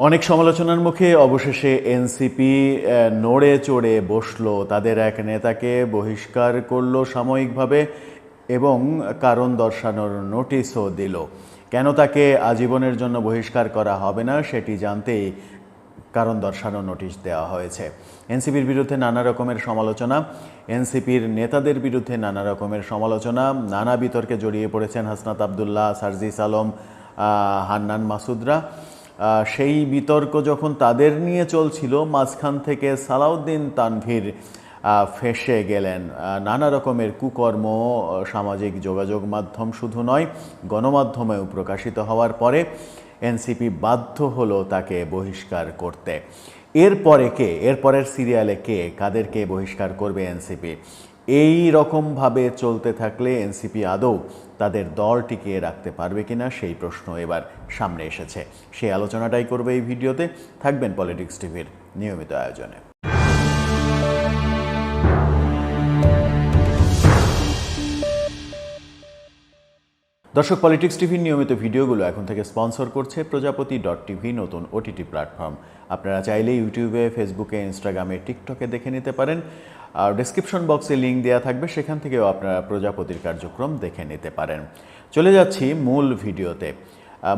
অনেক সমালোচনার মুখে অবশেষে এনসিপি নড়ে চড়ে বসলো, তাদের এক নেতাকে বহিষ্কার করলো সাময়িকভাবে এবং কারণ দর্শানোর নোটিশও দিল। কেন তাকে আজীবনের জন্য বহিষ্কার করা হবে না সেটি জানতেই কারণ দর্শানোর নোটিশ দেওয়া হয়েছে। এনসিপির বিরুদ্ধে নানা রকমের সমালোচনা, এনসিপির নেতাদের বিরুদ্ধে নানা রকমের সমালোচনা, নানা বিতর্কে জড়িয়ে পড়েছেন হাসনাত আবদুল্লাহ, সার্জিস আলম, হান্নান মাসুদরা। সেই বিতর্ক যখন তাদের নিয়ে চলছিল, মাঝখান থেকে সালাউদ্দিন তানভীর ফেঁসে গেলেন। নানা রকমের কুকর্ম সামাজিক যোগাযোগ মাধ্যম শুধু নয়, গণমাধ্যমেও প্রকাশিত হওয়ার পরে এনসিপি বাধ্য হলো তাকে বহিষ্কার করতে। এরপরে কে, এরপরের সিরিয়ালে কে, কাদেরকে বহিষ্কার করবে এনসিপি? এই রকমভাবে চলতে থাকলে এনসিপি আদৌ তাদের দল টিকিয়ে রাখতে পারবে কিনা সেই প্রশ্ন এবার সামনে এসেছে। সেই আলোচনাটাই করবে এই ভিডিওতে। থাকবেন পলিটিক্স টিভির নিয়মিত আয়োজনে। দর্শক, পলিটিক্স টিভির নিয়মিত ভিডিওগুলো এখন থেকে স্পন্সর করছে প্রজাপতি.টিভি, নতুন ওটিটি প্ল্যাটফর্ম। আপনারা চাইলে ইউটিউবে, ফেসবুকে, ইনস্টাগ্রামে, টিকটকে দেখে নিতে পারেন। আর ডেসক্রিপশন বক্সে লিঙ্ক দেওয়া থাকবে, সেখান থেকেও আপনারা প্রজাপতির কার্যক্রম দেখে নিতে পারেন। চলে যাচ্ছি মূল ভিডিওতে।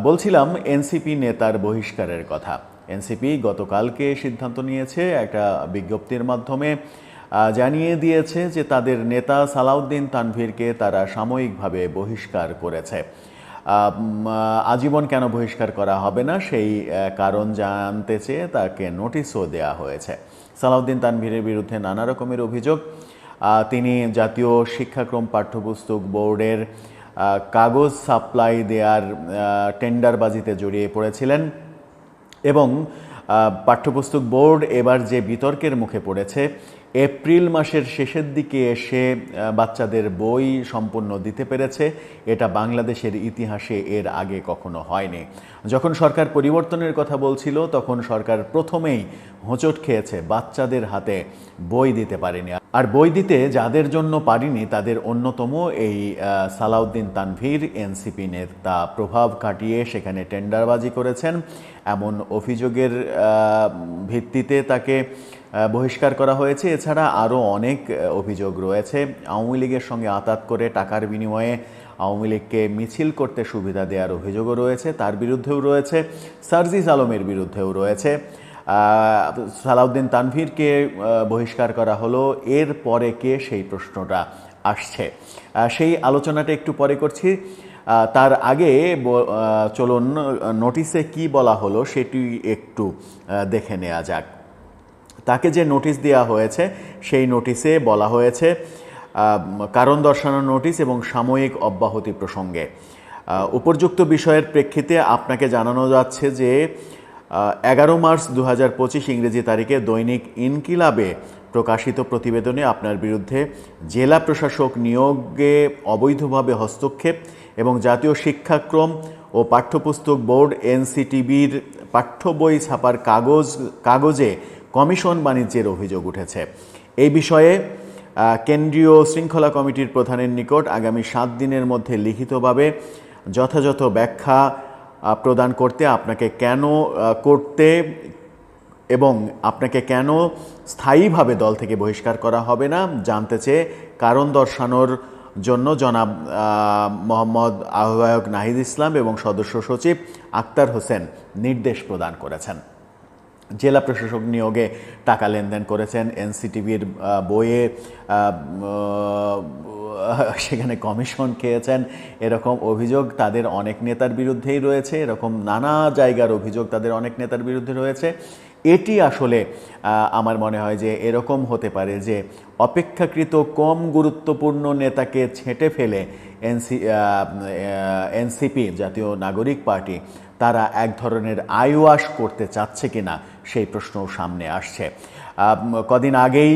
বলছিলাম এনসিপি নেতার বহিষ্কারের কথা। এনসিপি গতকালকে সিদ্ধান্ত নিয়েছে, একটা বিজ্ঞপ্তির মাধ্যমে জানিয়ে দিয়েছে যে তাদের নেতা সালাউদ্দিন তানভীরকে তারা সাময়িকভাবে বহিষ্কার করেছে। আজীবন কেন বহিষ্কার করা হবে না সেই কারণ জানতে চেয়ে তাকে নোটিশও দেওয়া হয়েছে। সালাউদ্দিন তানভীরের বিরুদ্ধে নানা রকমের অভিযোগ। তিনি জাতীয় শিক্ষাক্রম পাঠ্যপুস্তক বোর্ডের কাগজ সাপ্লাই দেওয়ার টেন্ডারবাজিতে জড়িয়ে পড়েছিলেন এবং পাঠ্যপুস্তক বোর্ড এবার যে বিতর্কের মুখে পড়েছে, এপ্রিল মাসের শেষের দিকে এসে বাচ্চাদের বই সম্পূর্ণ দিতে পেরেছে, এটা বাংলাদেশের ইতিহাসে এর আগে কখনো হয়নি। যখন সরকার পরিবর্তনের কথা বলছিল তখন সরকার প্রথমেই হোঁচট খেয়েছে, বাচ্চাদের হাতে বই দিতে পারেনি। আর বই দিতে যাদের জন্য পারিনি তাদের অন্যতম এই সালাউদ্দিন তানভীর। এনসিপি নেতা প্রভাব কাটিয়ে সেখানে টেন্ডারবাজি করেছেন এমন অভিযোগের ভিত্তিতে তাকে বহিষ্কার করা হয়েছে। এছাড়া আরও অনেক অভিযোগ রয়েছে। আওয়ামী লীগের সঙ্গে আঁতাত করে টাকার বিনিময়ে আওয়ামী লীগকে মিছিল করতে সুবিধা দেওয়ার অভিযোগও রয়েছে, তার বিরুদ্ধেও রয়েছে। সার্জিস আলমের বিরুদ্ধেও রয়েছে। সালাউদ্দিন তানভীরকে বহিষ্কার করা হলো, এর পরে কে, সেই প্রশ্নটা আসছে। সেই আলোচনাটা একটু পরে করছি। তার আগে চলুন নোটিশে কি বলা হলো সেটি একটু দেখে নেওয়া যাক। তাকে যে নোটিশ দেওয়া হয়েছে সেই নোটিশে বলা হয়েছে কারণ দর্শানোর নোটিশ এবং সাময়িক অব্যাহতি প্রসঙ্গে উপর্যুক্ত বিষয়ের প্রেক্ষিতে আপনাকে জানানো যাচ্ছে যে 11 মার্চ 2025 ইংরেজি তারিখে দৈনিক ইনকিলাবে প্রকাশিত প্রতিবেদনে আপনার বিরুদ্ধে জেলা প্রশাসক নিয়োগে অবৈধভাবে হস্তক্ষেপ এবং জাতীয় শিক্ষাক্রম ও পাঠ্যপুস্তক বোর্ড এনসিটিবির পাঠ্য বই ছাপার কাগজে কমিশন বাণিজ্যের অভিযোগ উঠেছে। এই বিষয়ে কেন্দ্রীয় শৃঙ্খলা কমিটির প্রধানের নিকট আগামী 7 দিনের মধ্যে লিখিতভাবে যথাযথ ব্যাখ্যা প্রদান করতে আপনাকে কেন স্থায়ীভাবে দল থেকে বহিষ্কার করা হবে না জানতে চেয়ে কারণ দর্শানোর জন্য জনাব মোহাম্মদ আহ্বায়ক নাহিদ ইসলাম এবং সদস্য সচিব আক্তার হোসেন নির্দেশ প্রদান করেছেন। জেলা প্রশাসক নিয়োগে টাকা লেনদেন করেছেন, এনসিটিভির বইয়ে সেখানে কমিশন খেয়েছেন, এরকম অভিযোগ তাদের অনেক নেতার বিরুদ্ধেই রয়েছে। এরকম নানা জায়গার অভিযোগ তাদের অনেক নেতার বিরুদ্ধে রয়েছে। এটি আসলে আমার মনে হয় যে এরকম হতে পারে যে অপেক্ষাকৃত কম গুরুত্বপূর্ণ নেতাকে ছেঁটে ফেলে এনসিপি, জাতীয় নাগরিক পার্টি, তারা এক ধরনের আইওয়াশ করতে চাচ্ছে কিনা সেই প্রশ্নও সামনে আসছে। কদিন আগেই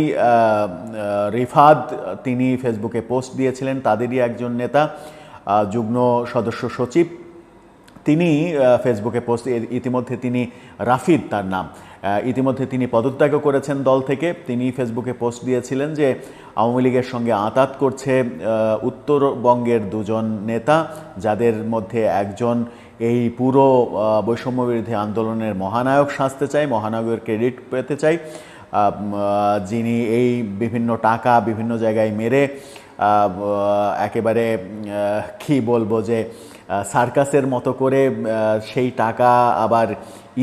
রিফাত তিনি ফেসবুকে পোস্ট দিয়েছিলেন, তাদেরই একজন নেতা, যুগ্ম সদস্য সচিব, তিনি ফেসবুকে পোস্ট, ইতিমধ্যে তিনি রাফিদ তার নাম, ইতিমধ্যে তিনি পদত্যাগও করেছেন দল থেকে। তিনি ফেসবুকে পোস্ট দিয়েছিলেন যে আওয়ামী লীগের সঙ্গে আঁতাত করছে উত্তরবঙ্গের দুজন নেতা, যাদের মধ্যে একজন এই পুরো বৈষম্য বিরোধী আন্দোলনের মহানায়ক সাজতে চাই, মহানায়কের ক্রেডিট পেতে চাই, যিনি এই বিভিন্ন টাকা বিভিন্ন জায়গায় মেরে একেবারে কি বলবো যে সার্কাসের মতো করে সেই টাকা আবার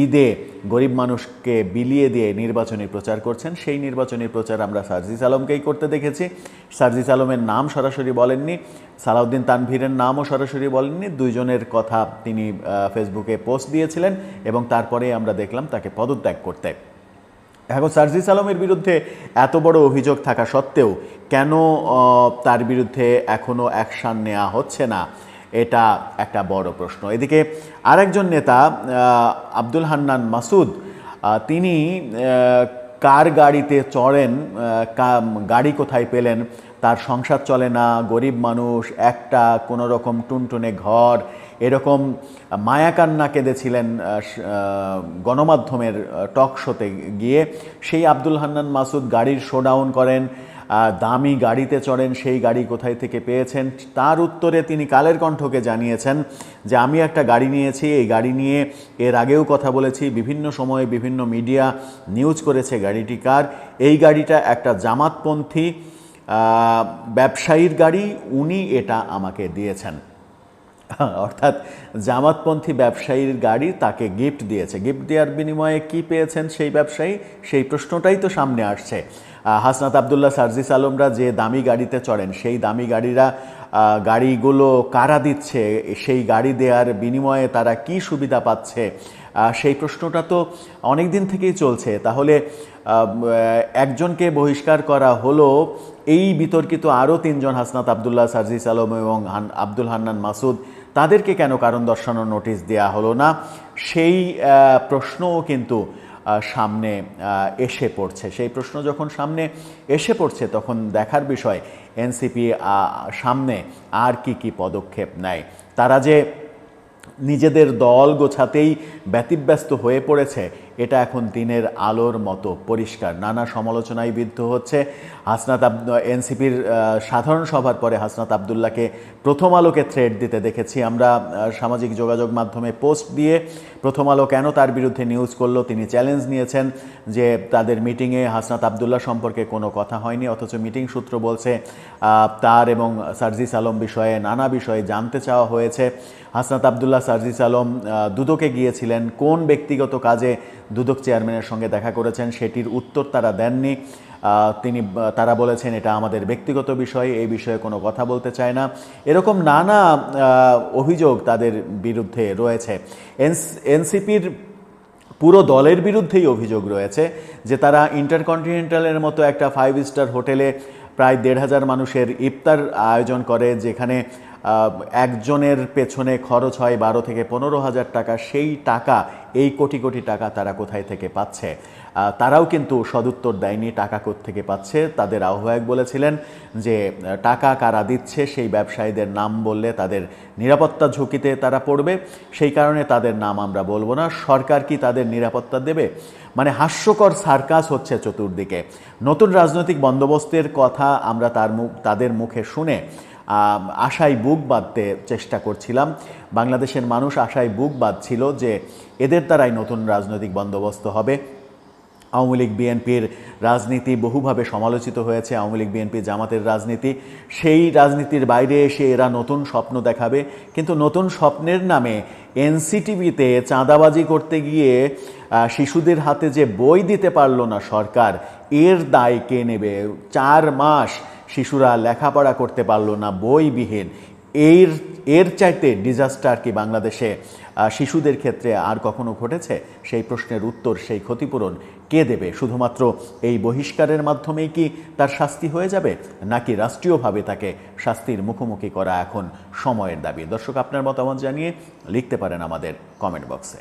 ঈদে গরিব মানুষকে বিলিয়ে দিয়ে নির্বাচনী প্রচার করছেন। সেই নির্বাচনী প্রচার আমরা সার্জিস আলমকেই করতে দেখেছি। সার্জিস আলমের নাম সরাসরি বলেননি, সালাউদ্দিন তানভীরের নামও সরাসরি বলেননি, দুইজনের কথা তিনি ফেসবুকে পোস্ট দিয়েছিলেন এবং তারপরে আমরা দেখলাম তাকে পদত্যাগ করতে। এখন সার্জিস আলমের বিরুদ্ধে এত বড় অভিযোগ থাকা সত্ত্বেও কেন তার বিরুদ্ধে এখনও অ্যাকশান নেওয়া হচ্ছে না, এটা একটা বড় প্রশ্ন। এদিকে আরেকজন নেতা আব্দুল হান্নান মাসুদ, তিনি কার গাড়িতে চড়েন, গাড়ি কোথায় পেলেন, তার সংসার চলে না, গরিব মানুষ, একটা কোনো রকম টুনটুনে ঘর, এরকম মায়াকান্না কেঁদেছিলেন গণমাধ্যমের টক শোতে গিয়ে। সেই আব্দুল হান্নান মাসুদ গাড়ির শোডাউন করেন, দামি গাড়িতে চড়েন, সেই গাড়ি কোথায় থেকে পেয়েছেন তার উত্তরে তিনি কালের কণ্ঠকে জানিয়েছেন যে আমি একটা গাড়ি নিয়েছি, এই গাড়ি নিয়ে এর আগেও কথা বলেছি, বিভিন্ন সময়ে বিভিন্ন মিডিয়া নিউজ করেছে গাড়িটি কার। এই গাড়িটা একটা জামাতপন্থী ব্যবসায়ীর গাড়ি, উনি এটা আমাকে দিয়েছেন। অর্থাৎ জামাতপন্থী ব্যবসায়ীর গাড়ি তাকে গিফট দিয়েছে। গিফট দেওয়ার বিনিময়ে কি পেয়েছেন সেই ব্যবসায়ী, সেই প্রশ্নটাই তো সামনে আসছে। হাসনাত আবদুল্লাহ, সার্জিস আলমরা যে দামি গাড়িতে চড়েন, সেই দামি গাড়িগুলো কারা দিচ্ছে, সেই গাড়ি দেওয়ার বিনিময়ে তারা কি সুবিধা পাচ্ছে, সেই প্রশ্নটা তো অনেক দিন থেকেই চলছে। তাহলে একজনকে বহিষ্কার করা হলো, এই বিতর্কিত আরও তিনজন হাসনাত আবদুল্লাহ, সার্জিস আলম এবং আব্দুল হান্নান মাসুদ, তাদেরকে কেন কারণ দর্শানোর নোটিশ দেওয়া হলো না, সেই প্রশ্নও কিন্তু সামনে এসে পড়ছে। সেই প্রশ্ন যখন সামনে এসে পড়ছে তখন দেখার বিষয় এনসিপি সামনে আর কি পদক্ষেপ নেয়। তারা যে নিজেদের দল গোছাতেই ব্যতিব্যস্ত হয়ে পড়েছে, এটা এখন দিনের আলোর মতো পরিষ্কার। নানা সমালোচনায় বিদ্ধ হচ্ছে। এনসিপির সাধারণ সভার পরে হাসনাত আবদুল্লাহকে প্রথম আলোকে থ্রেড দিতে দেখেছি আমরা সামাজিক যোগাযোগ মাধ্যমে পোস্ট দিয়ে। প্রথম আলো কেন তার বিরুদ্ধে নিউজ করলো, তিনি চ্যালেঞ্জ নিয়েছেন যে তাদের মিটিংয়ে হাসনাত আবদুল্লাহ সম্পর্কে কোনো কথা হয়নি, অথচ মিটিং সূত্র বলছে তার এবং সার্জিস আলম বিষয়ে নানা বিষয়ে জানতে চাওয়া হয়েছে। হাসনাত আবদুল্লাহ, সার্জিস আলম দুদকে গিয়েছিলেন, কোন ব্যক্তিগত কাজে দুদক চেয়ারম্যানের সঙ্গে দেখা করেছেন সেটির উত্তর তারা দেননি। তারা বলেছেন এটা আমাদের ব্যক্তিগত বিষয়, এই বিষয়ে কোনো কথা বলতে চায় না। এরকম নানা অভিযোগ তাদের বিরুদ্ধে রয়েছে। এনসিপির পুরো দলের বিরুদ্ধেই অভিযোগ রয়েছে যে তারা ইন্টারকন্টিনেন্টালের মতো একটা 5 স্টার হোটেলে প্রায় 1,500 মানুষের ইফতার আয়োজন করে, যেখানে একজনের পেছনে খরচ হয় 12 থেকে 15,000 টাকা। সেই টাকা, এই কোটি কোটি টাকা তারা কোথায় থেকে পাচ্ছে, তারাও কিন্তু সদুত্তর দেয়নি। টাকা কোত্থেকে পাচ্ছে, তাদের আহ্বায়ক বলেছিলেন যে টাকা কারা দিচ্ছে সেই ব্যবসায়ীদের নাম বললে তাদের নিরাপত্তা ঝুঁকিতে তারা পড়বে, সেই কারণে তাদের নাম আমরা বলবো না। সরকার কি তাদের নিরাপত্তা দেবে? মানে হাস্যকর সার্কাস হচ্ছে চতুর্দিকে। নতুন রাজনৈতিক বন্দোবস্তের কথা আমরা তাদের মুখে শুনে আশায় বুক বাঁধতে চেষ্টা করছিলাম। বাংলাদেশের মানুষ আশায় বুক বাঁধছিল যে এদের দ্বারাই নতুন রাজনৈতিক বন্দোবস্ত হবে। আওয়ামী লীগ বিএনপির রাজনীতি বহুভাবে সমালোচিত হয়েছে, আওয়ামী লীগ বিএনপি জামাতের রাজনীতি, সেই রাজনীতির বাইরে এসে এরা নতুন স্বপ্ন দেখাবে। কিন্তু নতুন স্বপ্নের নামে এনসিটিভিতে চাঁদাবাজি করতে গিয়ে শিশুদের হাতে যে বই দিতে পারলো না সরকার, এর দায় কে নেবে? 4 মাস শিশুরা লেখাপড়া করতে পারলো না বইবিহীন। এর চাইতে ডিজাস্টার কি বাংলাদেশে শিশুদের ক্ষেত্রে আর কখনো ঘটেছে? সেই প্রশ্নের উত্তর, সেই ক্ষতিপূরণ কে দেবে? শুধুমাত্র এই বহিষ্কারের মাধ্যমেই কি তার শাস্তি হয়ে যাবে, নাকি রাষ্ট্রীয়ভাবে তাকে শাস্তির মুখোমুখি করা এখন সময়ের দাবি? দর্শক, আপনার মতামত জানিয়ে লিখতে পারেন আমাদের কমেন্ট বক্সে।